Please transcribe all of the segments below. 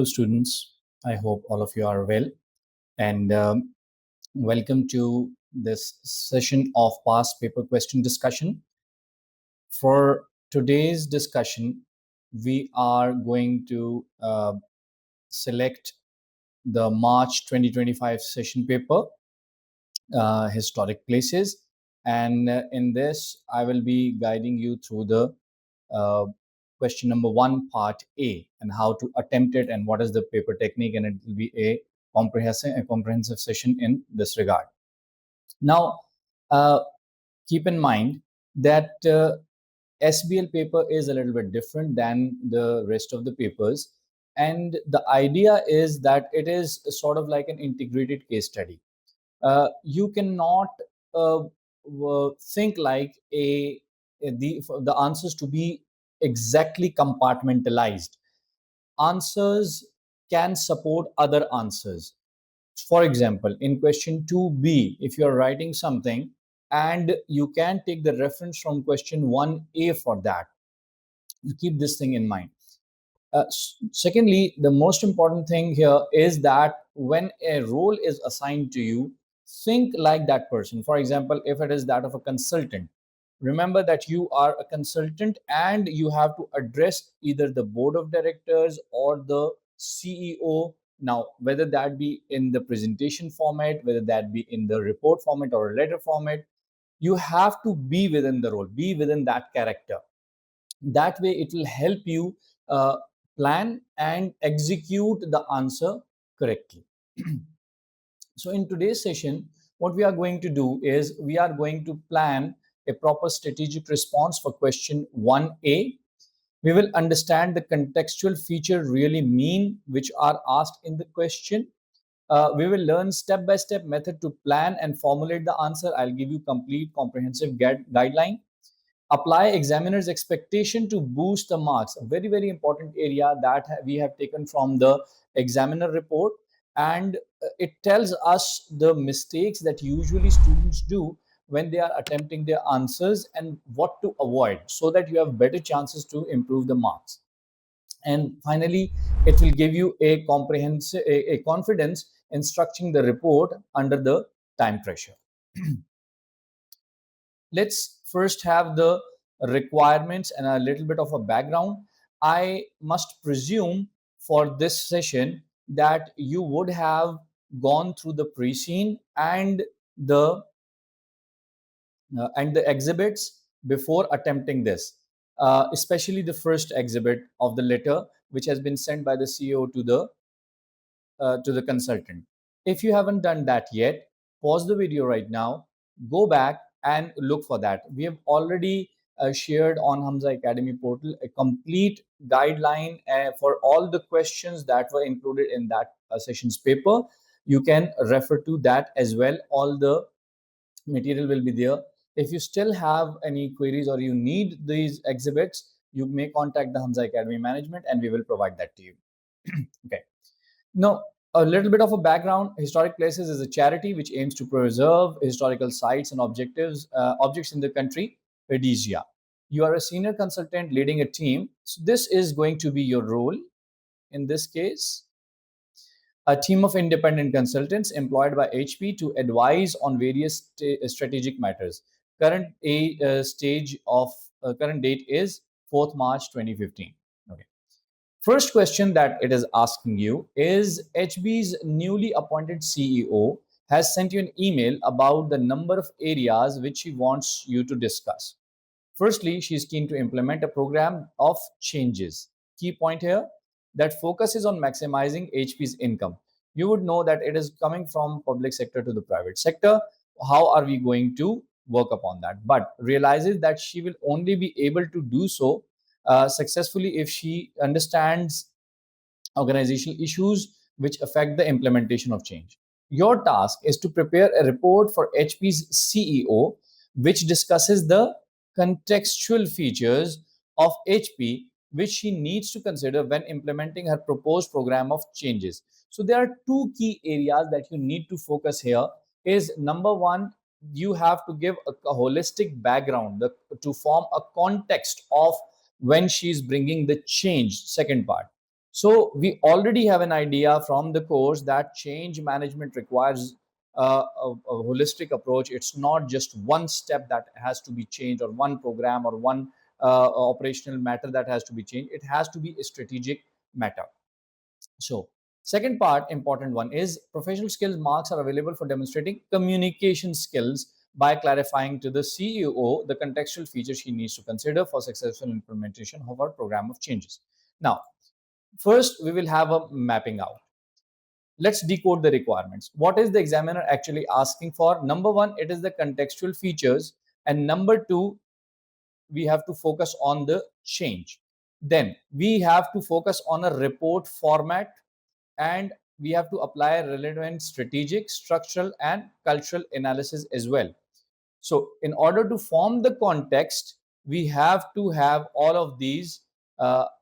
Hello, students. I hope all of you are well, and welcome to this session of past paper question discussion. For today's discussion, we are going to select the March 2025 session paper, Historic Places, and in this, I will be guiding you through the uh, question number 1, part A, and how to attempt it and what is the paper technique, and it will be a comprehensive session in this regard. Now, uh, keep in mind that SBL paper is a little bit different than the rest of the papers, and the idea is that it is sort of like an integrated case study. You cannot uh, think like the answers to be exactly compartmentalized. Answers can support other answers. For example, in question 2b, if you are writing something and you can take the reference from question 1a for that, you keep this thing in mind. Secondly, the most important thing here is that when a role is assigned to you, think like that person. For example, if it is that of a consultant, remember that you are a consultant and you have to address either the board of directors or the CEO. Now, whether that be in the presentation format, whether that be in the report format or a letter format, you have to be within the role, be within that character. That way, it will help you uh, plan and execute the answer correctly. So in today's session, what we are going to do is we are going to plan a proper strategic response for question 1A. We will understand the contextual feature really mean which are asked in the question. We will learn step-by-step method to plan and formulate the answer. I'll give you complete comprehensive guideline. Apply examiner's expectation to boost the marks, a very, very important area that we have taken from the examiner report. And it tells us the mistakes that usually students do when they are attempting their answers and what to avoid so that you have better chances to improve the marks. And finally, it will give you a comprehensive a confidence in structuring the report under the time pressure. Let's first have the requirements and a little bit of a background. I must presume for this session that you would have gone through the pre-scene the and the exhibits before attempting this, especially the first exhibit of the letter which has been sent by the CEO to the consultant. If you haven't done that yet, pause the video right now, go back and look for that. We have already shared on Hamza Academy portal a complete guideline for all the questions that were included in that session's paper. You can refer to that as well. All the material will be there. If you still have any queries or you need these exhibits, you may contact the Hamza Academy management and we will provide that to you. Okay. Now, a little bit of a background. Historic Places is a charity which aims to preserve historical sites and objects in the country, Rhodesia. You are a senior consultant leading a team. So this is going to be your role in this case. A team of independent consultants employed by HP to advise on various strategic matters. Current current date is 4th March 2015. Okay. First question that it is asking you is HB's newly appointed CEO has sent you an email about the number of areas which she wants you to discuss. Firstly, she is keen to implement a program of changes. Key point here that focuses on maximizing HP's income. You would know that it is coming from public sector to the private sector. How are we going to work upon that? But realizes that she will only be able to do so successfully if she understands organizational issues which affect the implementation of change. Your task is to prepare a report for HP's CEO which discusses the contextual features of HP which she needs to consider when implementing her proposed program of changes. So there are two key areas that you need to focus here. Is number one, you have to give a holistic background to form a context of when she's bringing the change, second part. So we already have an idea from the course that change management requires a holistic approach. It's not just one step that has to be changed, or one program, or one operational matter that has to be changed. It has to be a strategic matter. So second part, important one, is professional skills marks are available for demonstrating communication skills by clarifying to the CEO the contextual features he needs to consider for successful implementation of our program of changes. Now, first, we will have a mapping out. Let's decode the requirements. What is the examiner actually asking for? Number one, it is the contextual features. And number two, we have to focus on the change. Then we have to focus on a report format, and we have to apply relevant strategic, structural, and cultural analysis as well. So, in order to form the context, we have to have all of these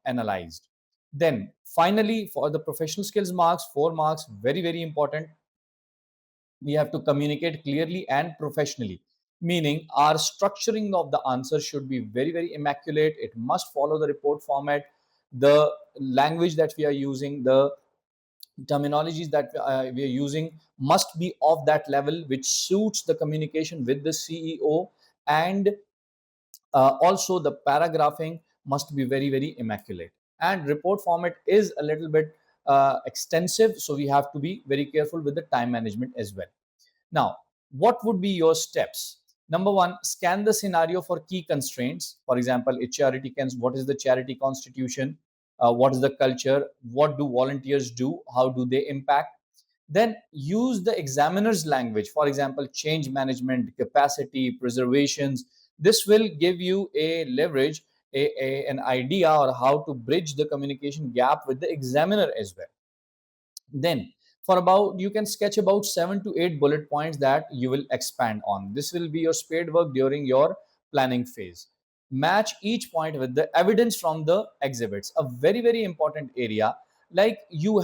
analyzed. Then, finally, for the professional skills marks, 4 marks, very, very important. We have to communicate clearly and professionally, meaning our structuring of the answer should be very, very immaculate. It must follow the report format. The language that we are using, the terminologies that we are using must be of that level which suits the communication with the CEO. And also the paragraphing must be very, very immaculate. And report format is a little bit extensive, so we have to be very careful with the time management as well. Now, what would be your steps? Number one, scan the scenario for key constraints. For example, a charity can, what is the charity constitution? What is the culture? What do volunteers do? How do they impact? Then use the examiner's language. For example, change management, capacity, preservations. This will give you a leverage, an idea or how to bridge the communication gap with the examiner as well. Then for about, you can sketch about 7 to 8 bullet points that you will expand on. This will be your spade work during your planning phase. Match each point with the evidence from the exhibits, a very, very important area. Like, you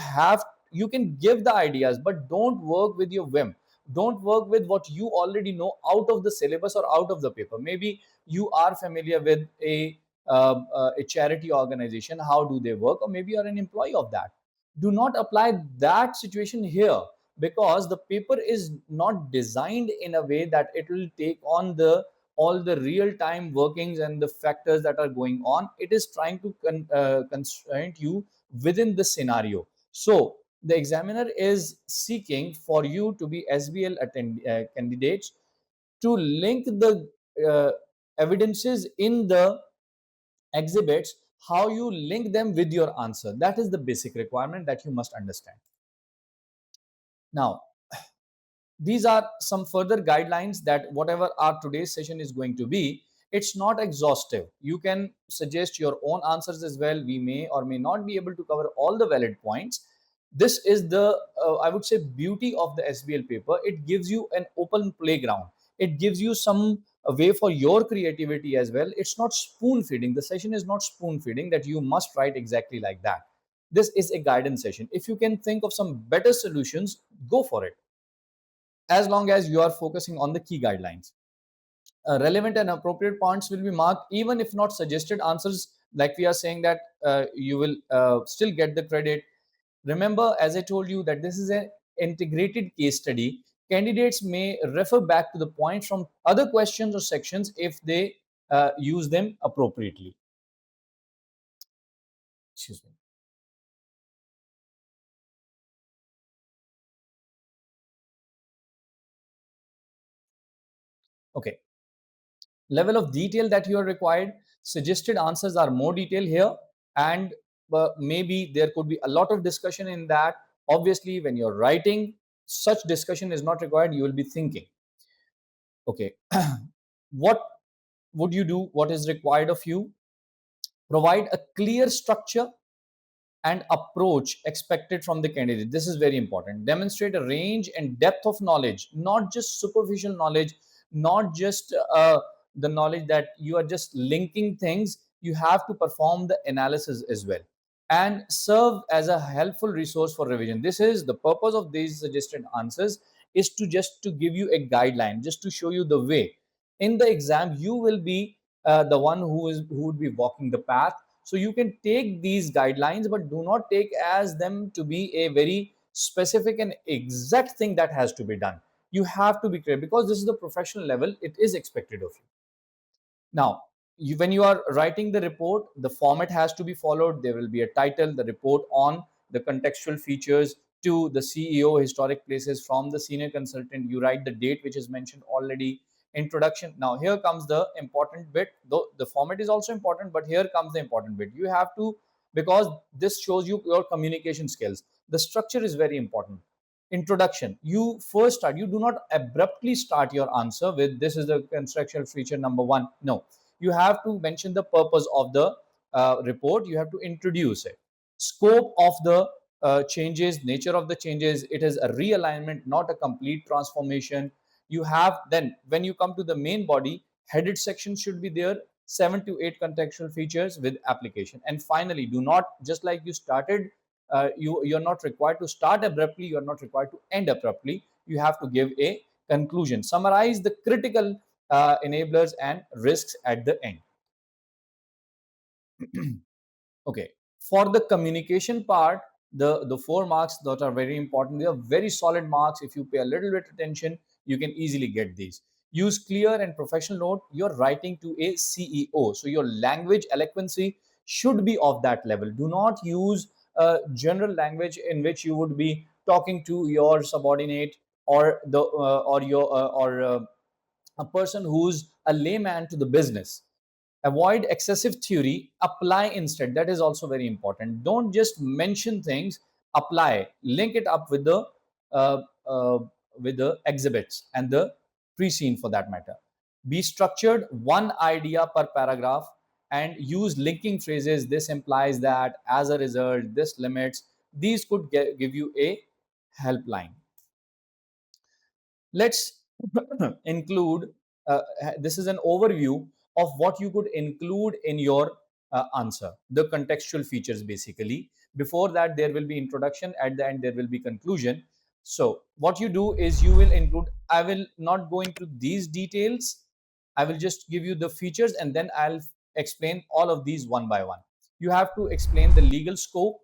can give the ideas, but don't work with your whim. Don't work with what you already know out of the syllabus or out of the paper. Maybe you are familiar with a charity organization, how do they work, or maybe you're an employee of that. Do not apply that situation here, because the paper is not designed in a way that it will take on the all the real time workings and the factors that are going on. It is trying to constrain you within the scenario. So the examiner is seeking for you to be SBL candidates to link the uh, evidences in the exhibits, how you link them with your answer. That is the basic requirement that you must understand. Now, these are some further guidelines that whatever our today's session is going to be, it's not exhaustive. You can suggest your own answers as well. We may or may not be able to cover all the valid points. This is the I would say beauty of the SBL paper. It gives you an open playground. It gives you some a way for your creativity as well. It's not spoon feeding. The session is not spoon feeding that you must write exactly like that. This is a guidance session. If you can think of some better solutions, go for it, as long as you are focusing on the key guidelines. Relevant and appropriate points will be marked, even if not suggested answers. Like we are saying that you will still get the credit. Remember, as I told you, that this is an integrated case study. Candidates may refer back to the points from other questions or sections if they use them appropriately. Excuse me. Okay. Level of detail that you are required. Suggested answers are more detailed here, and maybe there could be a lot of discussion in that. Obviously, when you're writing, such discussion is not required. You will be thinking. Okay, what would you do? What is required of you? Provide a clear structure and approach expected from the candidate. This is very important. Demonstrate a range and depth of knowledge, not just superficial knowledge, not just the knowledge that you are just linking things. You have to perform the analysis as well, and serve as a helpful resource for revision. This is the purpose of these suggested answers, is to just to give you a guideline, just to show you the way. In the exam, you will be the one who would be walking the path. So you can take these guidelines, but do not take as them to be a very specific and exact thing that has to be done. You have to be clear, because this is the professional level, it is expected of you. Now, when you are writing the report, the format has to be followed. There will be a title, the report on the contextual features to the CEO, historic places, from the senior consultant. You write the date, which is mentioned already. Introduction. Now, here comes the important bit. Though the format is also important, but here comes the important bit. You have to, because this shows you your communication skills. The structure is very important. Introduction. You first start, you do not abruptly start your answer with this is the construction feature number one. No, you have to mention the purpose of the report. You have to introduce it, scope of the changes, nature of the changes. It is a realignment, not a complete transformation. You have, then when you come to the main body, headed section should be there, 7 to 8 contextual features with application. And finally, do not, just like you started, you're not required to start abruptly, you're not required to end abruptly. You have to give a conclusion, summarize the critical enablers and risks at the end. Okay, for the communication part, the 4 marks that are very important, they are very solid marks. If you pay a little bit attention, you can easily get these. Use clear and professional note. You're writing to a CEO, so your language eloquency should be of that level. Do not use general language in which you would be talking to your subordinate, or the or your or a person who's a layman to the business. Avoid excessive theory, apply instead. That is also very important. Don't just mention things, apply, link it up uh, uh, with the exhibits and the pre-scene for that matter. Be structured, one idea per paragraph, and use linking phrases. This implies that, as a result, this limits. These could give you a helpline. Let's include, this is an overview of what you could include in your answer, the contextual features basically. Before that, there will be introduction. At the end, there will be conclusion. So what you do is you will include, I will not go into these details, I will just give you the features, and then I'll explain all of these one by one. You have to explain the legal scope.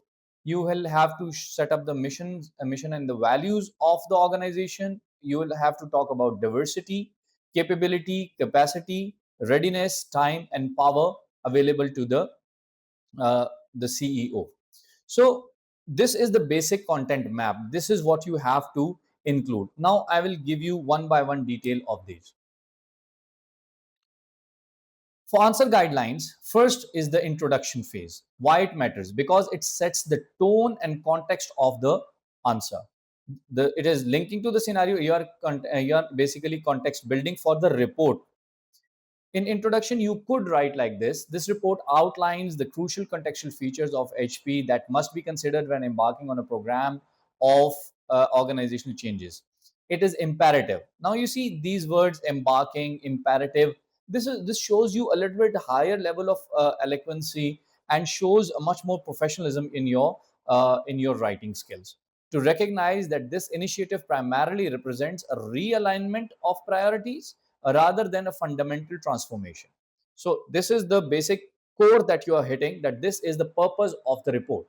You will have to set up the mission and the values of the organization. You will have to talk about diversity, capability, capacity, readiness, time, and power available to the CEO. So this is the basic content map. This is what you have to include. Now I will give you one by one detail of these. For answer guidelines, first is the introduction phase. Why it matters? Because it sets the tone and context of the answer. It is linking to the scenario. You are basically context building for the report. In introduction, you could write like this. This report outlines the crucial contextual features of HP that must be considered when embarking on a program of organizational changes. It is imperative. Now you see these words, embarking, imperative. This shows you a little bit higher level of eloquency, and shows a much more professionalism in your writing skills. To recognize that this initiative primarily represents a realignment of priorities rather than a fundamental transformation. So this is the basic core that you are hitting, that this is the purpose of the report.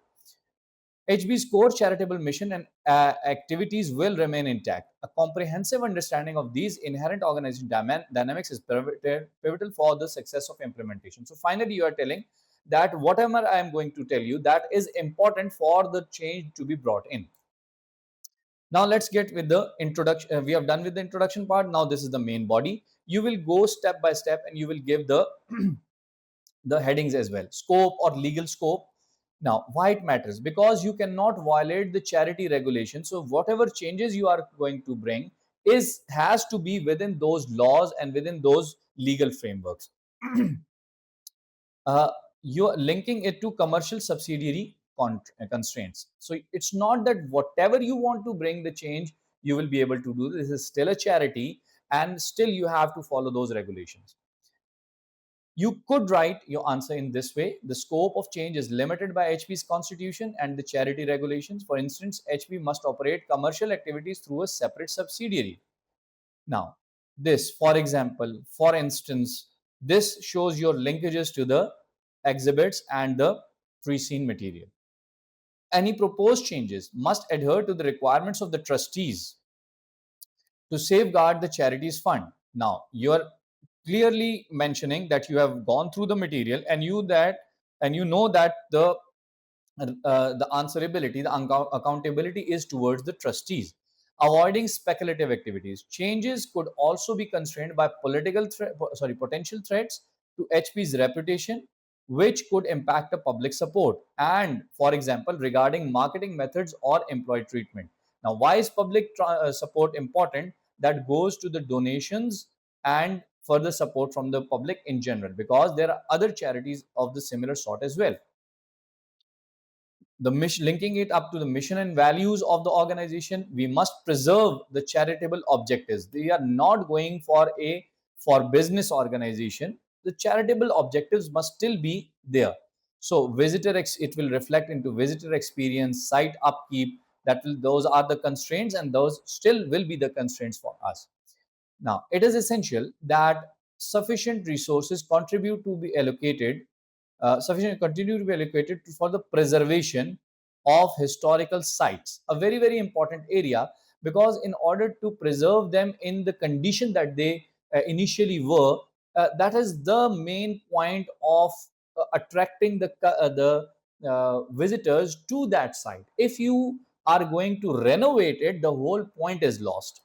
HB's core charitable mission and activities will remain intact. A comprehensive understanding of these inherent organization dynamics is pivotal for the success of implementation. So finally, you are telling that whatever I am going to tell you, that is important for the change to be brought in. Now let's get with the introduction. We have done with the introduction part. Now this is the main body. You will go step by step, and you will give the the headings as well. Scope or legal scope. Now why it matters? Because you cannot violate the charity regulation. So whatever changes you are going to bring has to be within those laws and within those legal frameworks. uh, you're linking it to commercial subsidiary constraints. So it's not that whatever you want to bring the change, you will be able to do. This is still a charity, and still you have to follow those regulations. You could write your answer in this way. The scope of change is limited by HP's constitution and the charity regulations. For instance, HP must operate commercial activities through a separate subsidiary. Now, this, for example, for instance, this shows your linkages to the exhibits, and the pre-seen material. Any proposed changes must adhere to the requirements of the trustees to safeguard the charity's fund. Now, you are clearly mentioning that you have gone through the material and you know that the answerability, the accountability is towards the trustees. Avoiding speculative activities. Changes could also be constrained by potential threats to HP's reputation, which could impact the public support. And, for example, regarding marketing methods or employee treatment. Now, why is public support important? That goes to the donations and further support from the public in general, because there are other charities of the similar sort as well. The mission, linking it up to the mission and values of the organization, we must preserve the charitable objectives. They are not going for business organization. The charitable objectives must still be there. So it will reflect into visitor experience, site upkeep. Those are the constraints, and those still will be the constraints for us. Now, it is essential that sufficient resources contribute to be allocated sufficient continue to be allocated for the preservation of historical sites, a very, very important area, because in order to preserve them in the condition that they initially were, that is the main point of attracting the visitors to that site. If you are going to renovate it, the whole point is lost.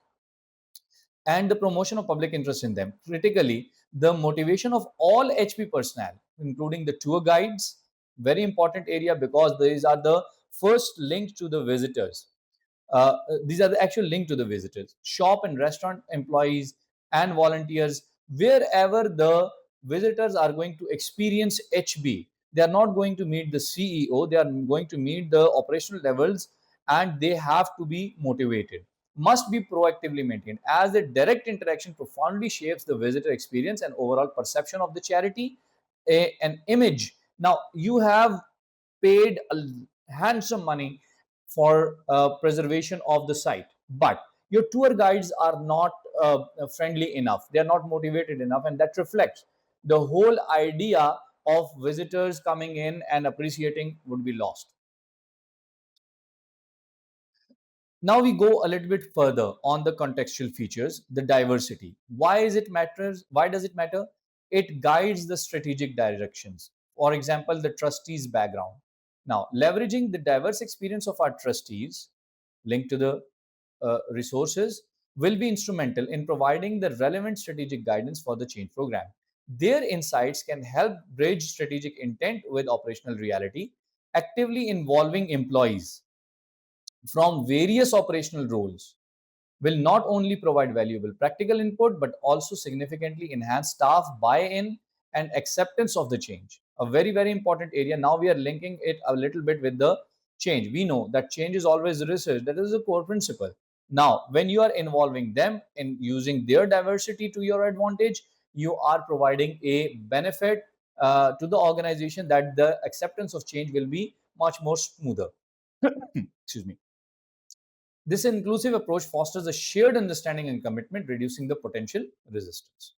And the promotion of public interest in them. Critically, the motivation of all HP personnel, including the tour guides, very important area, because these are the first link to the visitors. These are the actual link to the visitors. Shop and restaurant employees and volunteers, wherever the visitors are going to experience HB, they are not going to meet the CEO, they are going to meet the operational levels, and they have to be motivated, must be proactively maintained, as the direct interaction profoundly shapes the visitor experience and overall perception of the charity. An image. Now, you have paid a handsome money for preservation of the site, but your tour guides are not friendly enough, they are not motivated enough, and that reflects the whole idea of visitors coming in and appreciating would be lost. Now we go a little bit further on the contextual features, the diversity. Why is it matters? Why does it matter? It guides the strategic directions. For example, the trustees' background. Now, leveraging the diverse experience of our trustees linked to the resources will be instrumental in providing the relevant strategic guidance for the change program. Their insights can help bridge strategic intent with operational reality, actively involving employees from various operational roles will not only provide valuable practical input but also significantly enhance staff buy-in and acceptance of the change. A very, very important area. Now we are linking it a little bit with the change. We know that change is always research. That is a core principle. Now, when you are involving them in using their diversity to your advantage, you are providing a benefit to the organization, that the acceptance of change will be much more smoother. Excuse me. This inclusive approach fosters a shared understanding and commitment, reducing the potential resistance.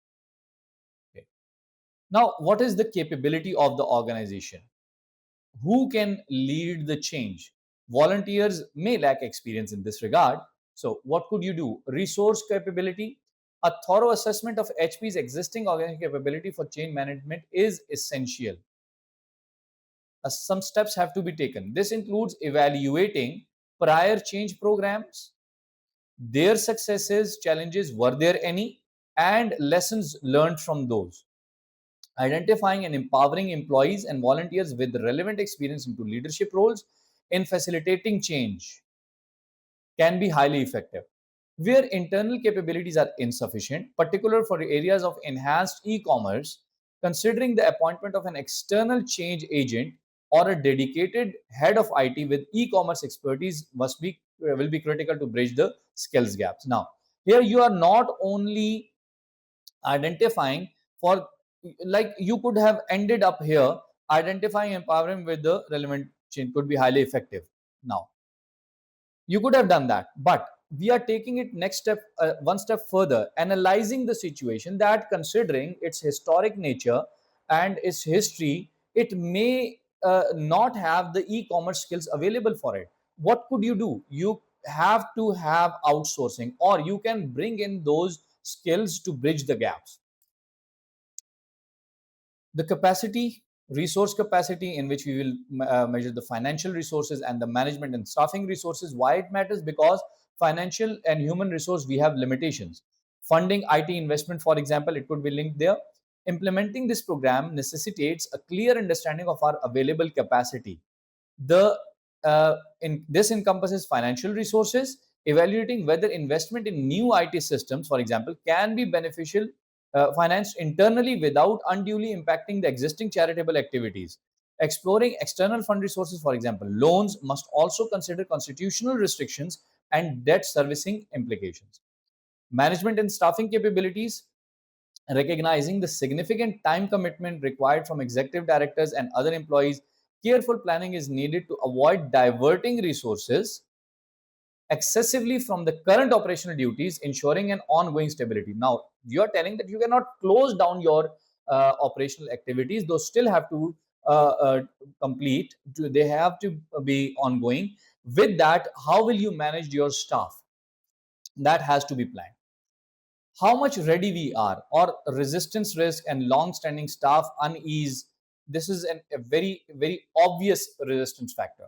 Okay. Now, what is the capability of the organization? Who can lead the change? Volunteers may lack experience in this regard. So, what could you do? Resource capability. A thorough assessment of HP's existing organizational capability for change management is essential. Some steps have to be taken. This includes evaluating prior change programs, their successes, challenges, were there any, and lessons learned from those. Identifying and empowering employees and volunteers with relevant experience into leadership roles in facilitating change can be highly effective. Where internal capabilities are insufficient, particularly for areas of enhanced e-commerce, considering the appointment of an external change agent or a dedicated head of IT with e-commerce expertise will be critical to bridge the skills gaps. Now, here you are not only identifying for, like, you could have ended up here identifying empowering with the relevant change could be highly effective. Now, you could have done that, but we are taking it next step, one step further, analyzing the situation, that considering its historic nature and its history, it may not have the e-commerce skills available for it. What could you do? You have to have outsourcing, or you can bring in those skills to bridge the gaps. The capacity, resource capacity, in which we will measure the financial resources and the management and staffing resources. Why it matters? Because financial and human resource, we have limitations. Funding IT investment, for example, it could be linked there. Implementing this program necessitates a clear understanding of our available capacity. The in this encompasses financial resources, evaluating whether investment in new IT systems, for example, can be beneficial, financed internally without unduly impacting the existing charitable activities. Exploring external fund resources, for example, loans, must also consider constitutional restrictions and debt servicing implications. Management and staffing capabilities, recognizing the significant time commitment required from executive directors and other employees, careful planning is needed to avoid diverting resources excessively from the current operational duties, ensuring an ongoing stability. Now, you are telling that you cannot close down your operational activities; those still have to complete. They have to be ongoing. With that, how will you manage your staff? That has to be planned. How much ready we are, or resistance risk and long-standing staff unease. This is a very obvious resistance factor.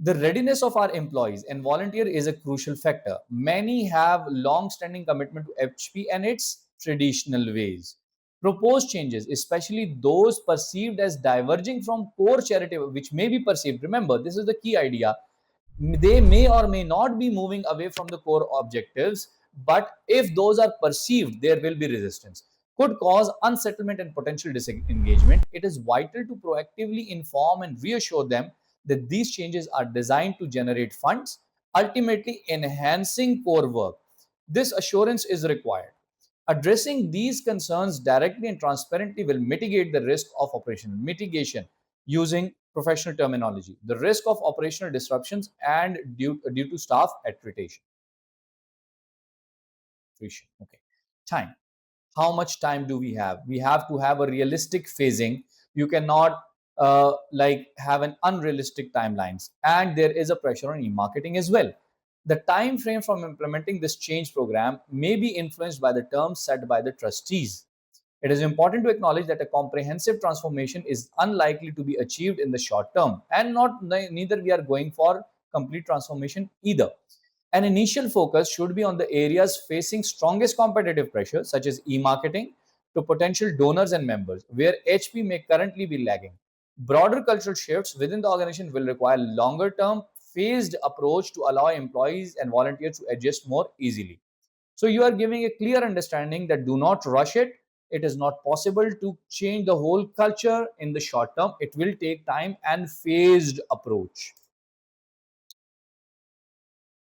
The readiness of our employees and volunteer is a crucial factor. Many have long-standing commitment to HP and its traditional ways. Proposed changes, especially those perceived as diverging from core charity, which may be perceived, remember, this is the key idea, they may or may not be moving away from the core objectives, but if those are perceived, there will be resistance, could cause unsettlement and potential disengagement. It is vital to proactively inform and reassure them that these changes are designed to generate funds, ultimately enhancing core work. This assurance is required. Addressing these concerns directly and transparently will mitigate the risk of operational mitigation, using professional terminology, the risk of operational disruptions and due to staff attrition. Okay. Time. How much time do we have? We have to have a realistic phasing. You cannot like have an unrealistic timelines, and there is a pressure on e-marketing as well. The time frame from implementing this change program may be influenced by the terms set by the trustees. It is important to acknowledge that a comprehensive transformation is unlikely to be achieved in the short term, and neither we are going for complete transformation either. An initial focus should be on the areas facing strongest competitive pressure, such as e-marketing, to potential donors and members, where HP may currently be lagging. Broader cultural shifts within the organization will require longer-term, phased approach to allow employees and volunteers to adjust more easily. So you are giving a clear understanding that do not rush it. It is not possible to change the whole culture in the short term. It will take time and phased approach.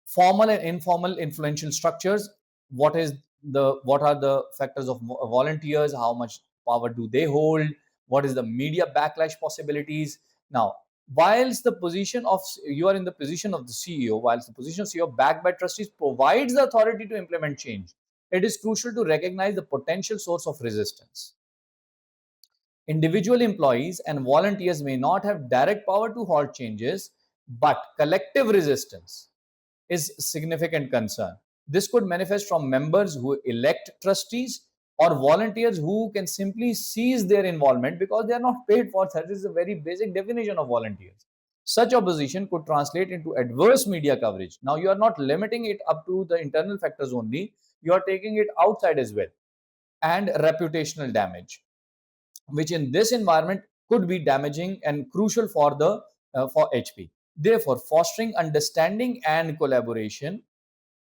Formal and informal influential structures. What are the factors of volunteers? How much power do they hold? What is the media backlash possibilities? Now, whilst the position of you are in the position of the CEO, whilst the position of CEO backed by trustees provides the authority to implement change, it is crucial to recognize the potential source of resistance. Individual employees and volunteers may not have direct power to halt changes, but collective resistance is significant concern. This could manifest from members who elect trustees, or volunteers who can simply cease their involvement because they are not paid for. That is a very basic definition of volunteers. Such opposition could translate into adverse media coverage. Now, you are not limiting it up to the internal factors only, you are taking it outside as well. And reputational damage, which in this environment could be damaging and crucial for the for HP. Therefore, fostering understanding and collaboration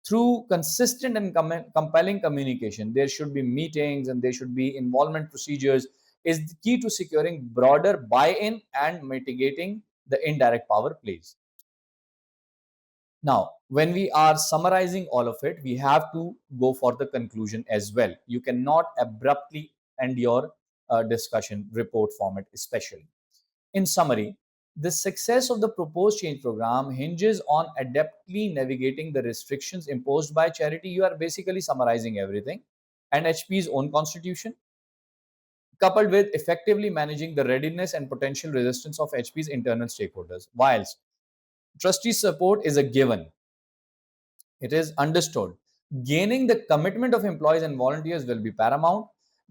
through consistent and compelling communication, there should be meetings and there should be involvement procedures, is the key to securing broader buy-in and mitigating the indirect power plays. Now, when we are summarizing all of it, we have to go for the conclusion as well. You cannot abruptly end your discussion report format, especially. In summary, the success of the proposed change program hinges on adeptly navigating the restrictions imposed by charity. You are basically summarizing everything. And HP's own constitution, coupled with effectively managing the readiness and potential resistance of HP's internal stakeholders. Whilst trustee support is a given, it is understood. Gaining the commitment of employees and volunteers will be paramount.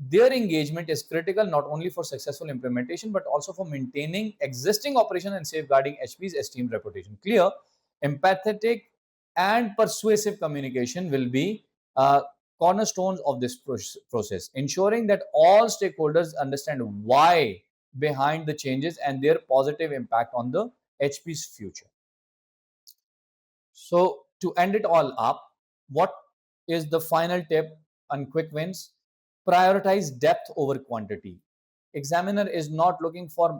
Their engagement is critical not only for successful implementation but also for maintaining existing operation and safeguarding HP's esteemed reputation. Clear, empathetic, and persuasive communication will be cornerstones of this process, ensuring that all stakeholders understand why behind the changes and their positive impact on the HP's future. So to end it all up, what is the final tip on quick wins? Prioritize depth over quantity. Examiner is not looking for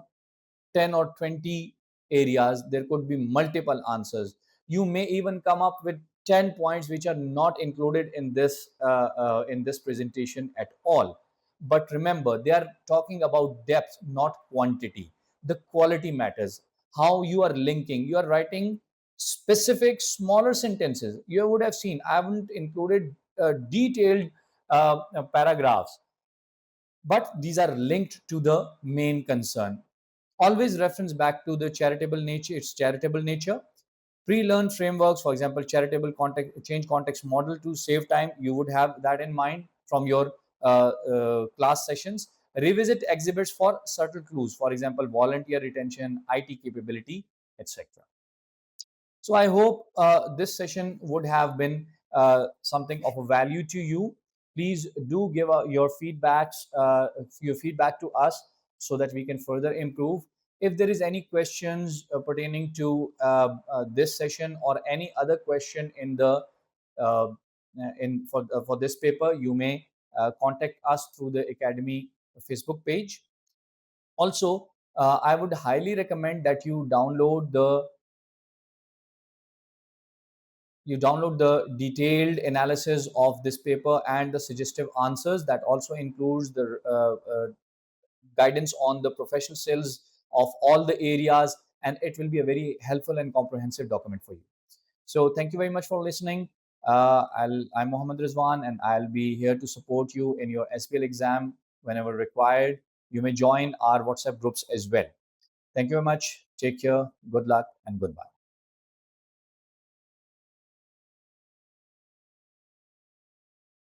10 or 20 areas. There could be multiple answers. You may even come up with 10 points which are not included in this presentation at all. But remember, they are talking about depth, not quantity. The quality matters. How you are linking, you are writing specific smaller sentences. You would have seen I haven't included detailed paragraphs, but these are linked to the main concern. Always reference back to the charitable nature, its charitable nature. Pre-learned frameworks, for example, charitable context, change context model to save time. You would have that in mind from your class sessions. Revisit exhibits for subtle clues, for example, volunteer retention, IT capability, etc. So I hope this session would have been something of a value to you. Please do give your feedback to us so that we can further improve. If there is any questions pertaining to this session or any other question in the uh, for this paper, you may contact us through the Academy Facebook page. Also, I would highly recommend that you download the detailed analysis of this paper and the suggestive answers. That also includes the guidance on the professional skills of all the areas, and it will be a very helpful and comprehensive document for you. So thank you very much for listening. I'm Mohammed Rizwan, and I'll be here to support you in your SBL exam whenever required. You may join our WhatsApp groups as well. Thank you very much. Take care. Good luck and goodbye.